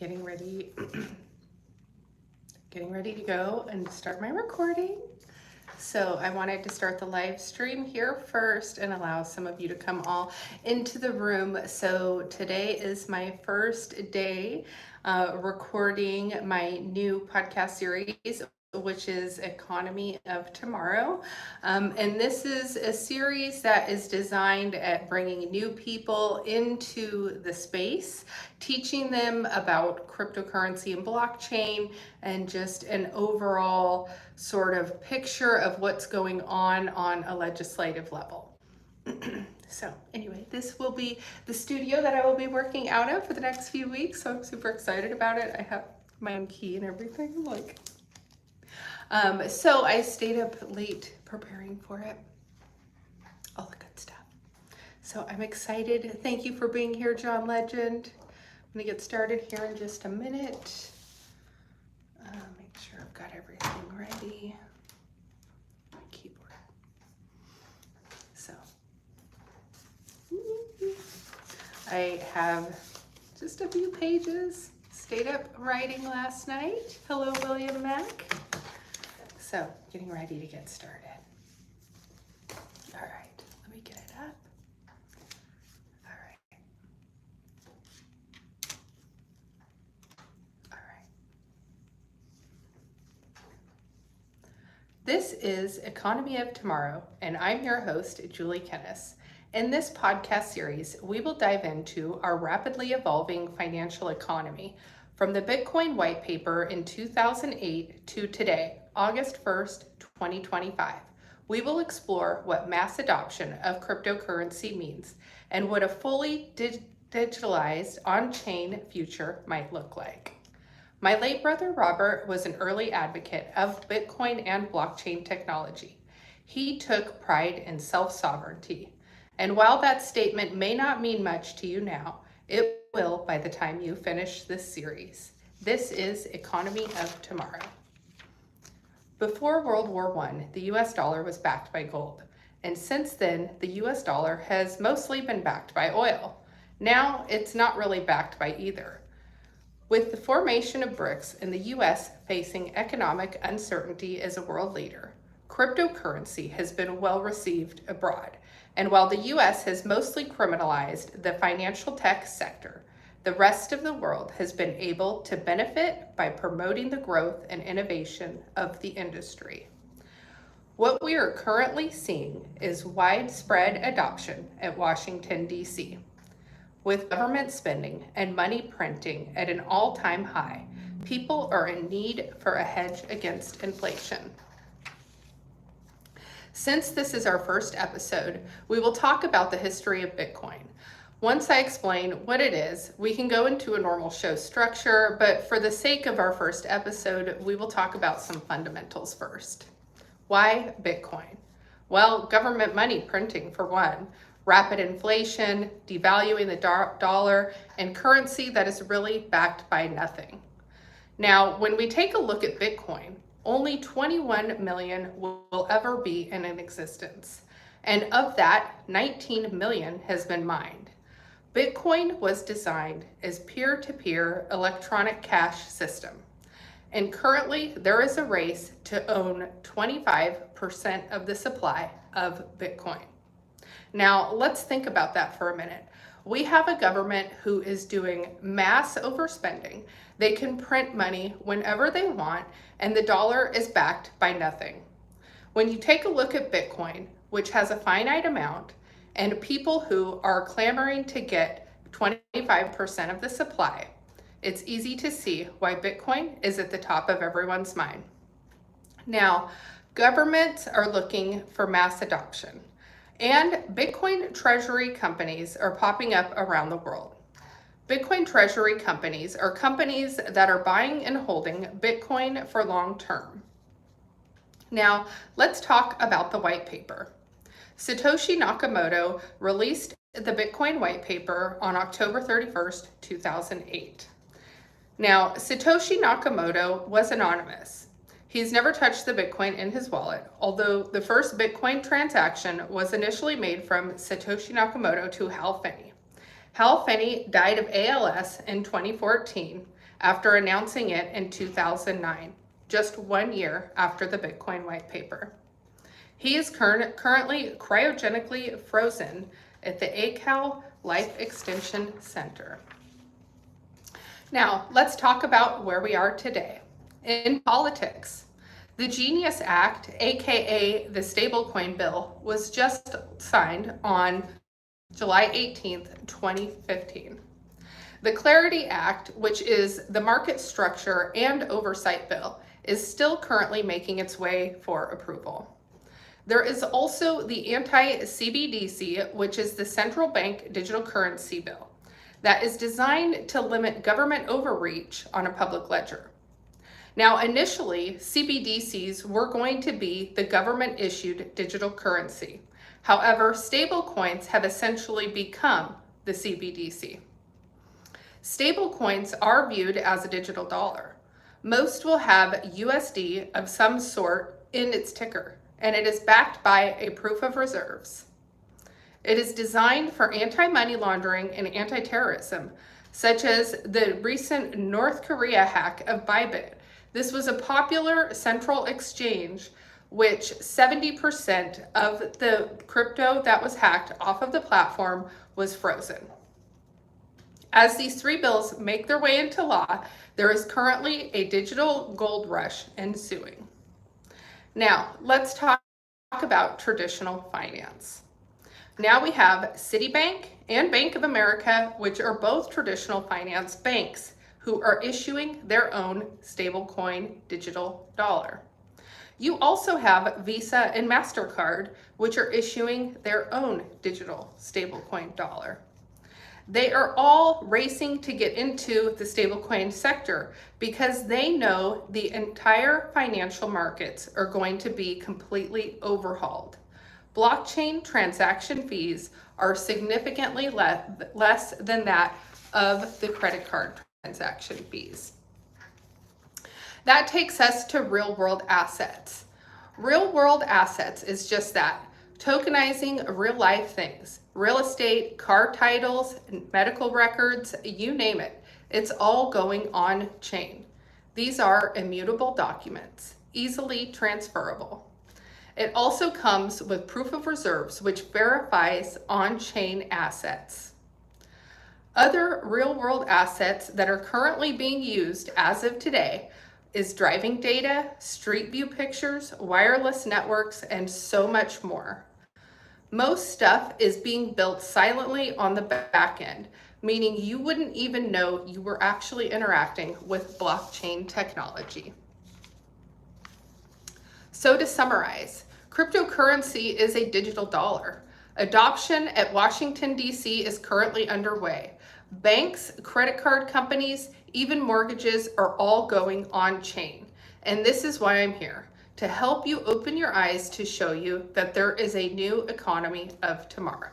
getting ready to go and start my recording. So I wanted to start the live stream here first and allow some of you to come all into the room. So today is my first day recording my new podcast series, which is Economy of Tomorrow. And this is a series that is designed at bringing new people into the space, teaching them about cryptocurrency and blockchain, and just an overall sort of picture of what's going on a legislative level. So anyway, this will be the studio that I will be working out of for the next few weeks. So I'm super excited about it. I have my own key and everything. So I stayed up late preparing for it. All the good stuff. So I'm excited. Thank you for being here, John Legend. I'm gonna get started here in just a minute. Make sure I've got everything ready. My keyboard. So I have just a few pages. Stayed up writing last night. Hello, William Mack. So getting ready to get started. All right, let me get it up. All right. All right. This is Economy of Tomorrow, and I'm your host, Julie Kennis. In this podcast series, we will dive into our rapidly evolving financial economy from the Bitcoin white paper in 2008 to today, August 1st, 2025. We will explore what mass adoption of cryptocurrency means and what a fully digitalized on-chain future might look like. My late brother Robert was an early advocate of Bitcoin and blockchain technology. He took pride in self-sovereignty. And while that statement may not mean much to you now, it will by the time you finish this series. This is Economy of Tomorrow. Before World War I, the US dollar was backed by gold. And since then, the US dollar has mostly been backed by oil. Now, it's not really backed by either. With the formation of BRICS and the US facing economic uncertainty as a world leader, cryptocurrency has been well received abroad. And while the US has mostly criminalized the financial tech sector, the rest of the world has been able to benefit by promoting the growth and innovation of the industry. What we are currently seeing is widespread adoption at Washington, D.C. With government spending and money printing at an all-time high, people are in need for a hedge against inflation. Since this is our first episode, we will talk about the history of Bitcoin. Once I explain what it is, we can go into a normal show structure, but for the sake of our first episode, we will talk about some fundamentals first. Why Bitcoin? Well, government money printing for one, rapid inflation, devaluing the dollar, and currency that is really backed by nothing. Now, when we take a look at Bitcoin, only 21 million will ever be in existence. And of that, 19 million has been mined. Bitcoin was designed as peer-to-peer electronic cash system. And currently there is a race to own 25% of the supply of Bitcoin. Now let's think about that for a minute. We have a government who is doing mass overspending. They can print money whenever they want, and the dollar is backed by nothing. When you take a look at Bitcoin, which has a finite amount, and people who are clamoring to get 25% of the supply, it's easy to see why Bitcoin is at the top of everyone's mind. Now, governments are looking for mass adoption. And Bitcoin treasury companies are popping up around the world. Bitcoin treasury companies are companies that are buying and holding Bitcoin for long term. Now, let's talk about the white paper. Satoshi Nakamoto released the Bitcoin white paper on October 31st, 2008. Now, Satoshi Nakamoto was anonymous. He's never touched the Bitcoin in his wallet, although the first Bitcoin transaction was initially made from Satoshi Nakamoto to Hal Finney. Hal Finney died of ALS in 2014, after announcing it in 2009, just 1 year after the Bitcoin white paper. He is currently cryogenically frozen at the ACAL Life Extension Center. Now, let's talk about where we are today. In politics, the Genius Act, aka the stablecoin bill, was just signed on July 18th, 2015. The Clarity Act, which is the market structure and oversight bill, is still currently making its way for approval. There is also the anti-CBDC, which is the central bank digital currency bill, that is designed to limit government overreach on a public ledger. Now, initially, CBDCs were going to be the government-issued digital currency. However, stablecoins have essentially become the CBDC. Stablecoins are viewed as a digital dollar. Most will have USD of some sort in its ticker, and it is backed by a proof of reserves. It is designed for anti-money laundering and anti-terrorism, such as the recent North Korea hack of Bybit. This was a popular central exchange, which 70% of the crypto that was hacked off of the platform was frozen. As these three bills make their way into law, there is currently a digital gold rush ensuing. Now, let's talk about traditional finance. Now we have Citibank and Bank of America, which are both traditional finance banks, who are issuing their own stablecoin digital dollar. You also have Visa and MasterCard, which are issuing their own digital stablecoin dollar. They are all racing to get into the stablecoin sector because they know the entire financial markets are going to be completely overhauled. Blockchain transaction fees are significantly less than that of the credit card transaction fees. That takes us to real-world assets. Real-world assets is just that, tokenizing real-life things. Real estate, car titles, medical records, you name it. It's all going on chain. These are immutable documents, easily transferable. It also comes with proof of reserves, which verifies on-chain assets. Other real-world assets that are currently being used as of today is driving data, street view pictures, wireless networks, and so much more. Most stuff is being built silently on the back end, meaning you wouldn't even know you were actually interacting with blockchain technology. So to summarize, cryptocurrency is a digital dollar. Adoption at Washington, D.C. is currently underway. Banks, credit card companies, even mortgages are all going on chain. And this is why I'm here, to help you open your eyes to show you that there is a new economy of tomorrow.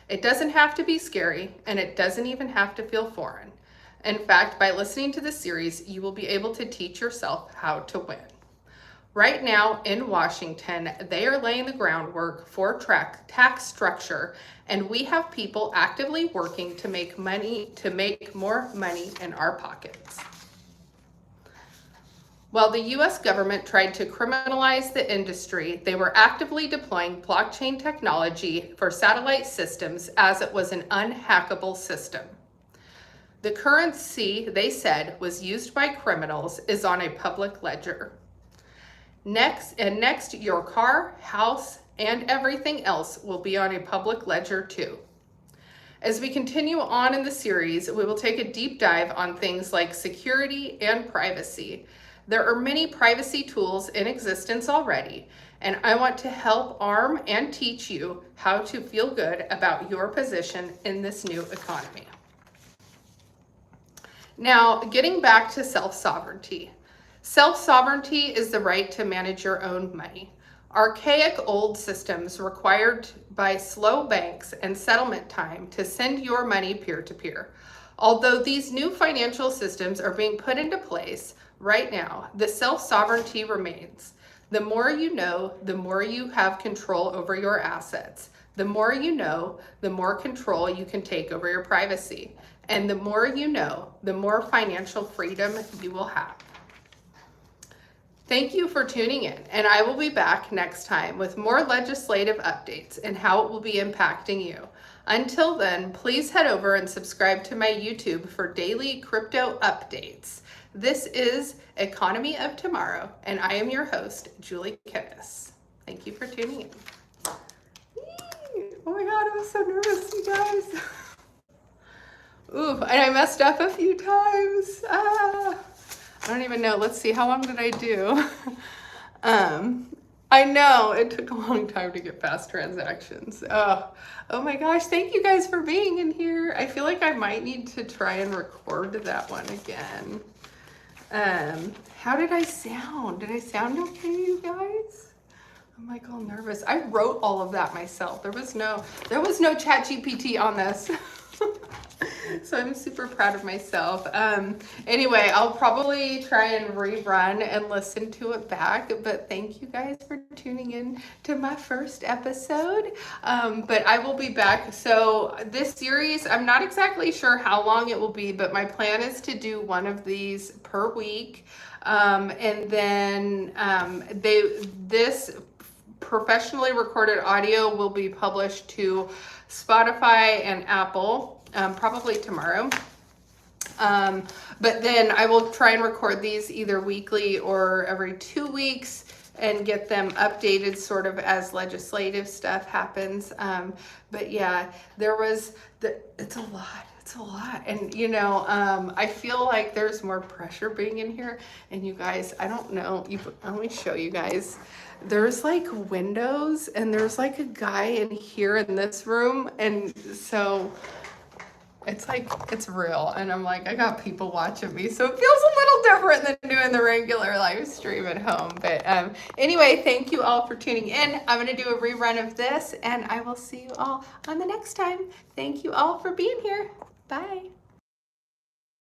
It doesn't have to be scary, and it doesn't even have to feel foreign. In fact, by listening to this series, you will be able to teach yourself how to win. Right now in Washington, they are laying the groundwork for tax structure, and we have people actively working to make more money in our pockets. While the US government tried to criminalize the industry, they were actively deploying blockchain technology for satellite systems as it was an unhackable system. The currency, they said, was used by criminals is on a public ledger. Next, your car, house, and everything else will be on a public ledger too. As we continue on in the series, we will take a deep dive on things like security and privacy. There are many privacy tools in existence already, and I want to help arm and teach you how to feel good about your position in this new economy. Now, getting back to self-sovereignty. Self-sovereignty is the right to manage your own money. Archaic old systems required by slow banks and settlement time to send your money peer-to-peer. Although these new financial systems are being put into place right now, the self-sovereignty remains. The more you know, the more you have control over your assets. The more you know, the more control you can take over your privacy. And the more you know, the more financial freedom you will have. Thank you for tuning in, and I will be back next time with more legislative updates and how it will be impacting you. Until then, please head over and subscribe to my YouTube for daily crypto updates. This is Economy of Tomorrow, and I am your host, Julie Kennis. Thank you for tuning in. Oh my God, I was so nervous, you guys. Ooh, and I messed up a few times. I don't even know. Let's see, how long did I do? I know it took a long time to get past transactions. Oh my gosh, thank you guys for being in here. I feel like I might need to try and record that one again. How did I sound? Did I sound okay, you guys? I'm like all nervous. I wrote all of that myself. There was no ChatGPT on this. So I'm super proud of myself. Anyway, I'll probably try and rerun and listen to it back, but thank you guys for tuning in to my first episode. But I will be back. So this series, I'm not exactly sure how long it will be, but my plan is to do one of these per week. And then this professionally recorded audio will be published to Spotify and Apple. Probably tomorrow. But then I will try and record these either weekly or every 2 weeks and get them updated sort of as legislative stuff happens. But yeah, it's a lot. It's a lot. And I feel like there's more pressure being in here. And you guys, I don't know, let me show you guys. There's like windows and there's like a guy in here in this room. And so it's like, it's real. And I'm like, I got people watching me. So it feels a little different than doing the regular live stream at home. But anyway, thank you all for tuning in. I'm going to do a rerun of this and I will see you all on the next time. Thank you all for being here. Bye.